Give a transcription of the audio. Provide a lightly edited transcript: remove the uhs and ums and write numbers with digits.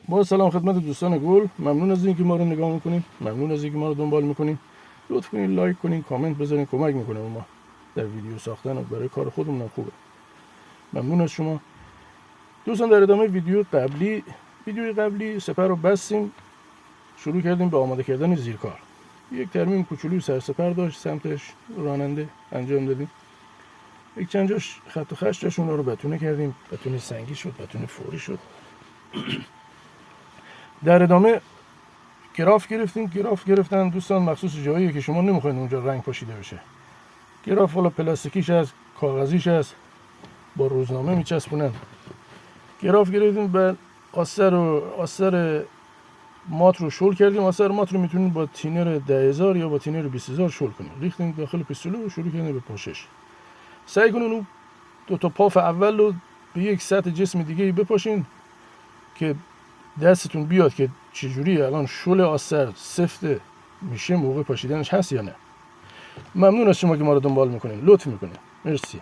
با سلام خدمت دوستان گل. ممنون از اینکه ما رو نگاه میکنین، ممنون از اینکه ما رو دنبال میکنین. لطف کنین لایک کنین، کامنت بذارین، کمک میکنه ما در ویدیو ساختن و برای کار خودمون هم خوبه. ممنون از شما دوستان. در ادامه ویدیوی قبلی سپر رو بستیم، شروع کردیم به آماده کردن زیرکار. یک ترمیم کوچولوی سر سپر داشت، سمتش راننده انجام دادیم. یک چند جاش خط و خش جاشون رو بتونه کردیم، بتونه سنگی شد، بتونه فوری شد. در ادامه گراف گرفتیم. گراف گرفتن دوستان مخصوص جاییه که شما نمیخواید اونجا رنگ پاشیده بشه. گراف حالا پلاستیکیش هست، کاغذیش هست، با روزنامه میچسبونن. گراف گرفتیم، بعد آستر مات رو شل کردیم. آستر مات رو میتونید با تینر 10000 یا با تینر 20000 شل کنید. ریختیم داخل پیستولو و شروع کردیم به پاشش. سعی کنین اون دو تا پاف اول رو به یک سطح جسم دیگه بپاشین که دستتون بیاد که چجوری الان شل آستر سفت میشه موقع پاشیدنش هست یا نه. ممنون از شما که ما رو دنبال میکنین، لطف میکنین. مرسی.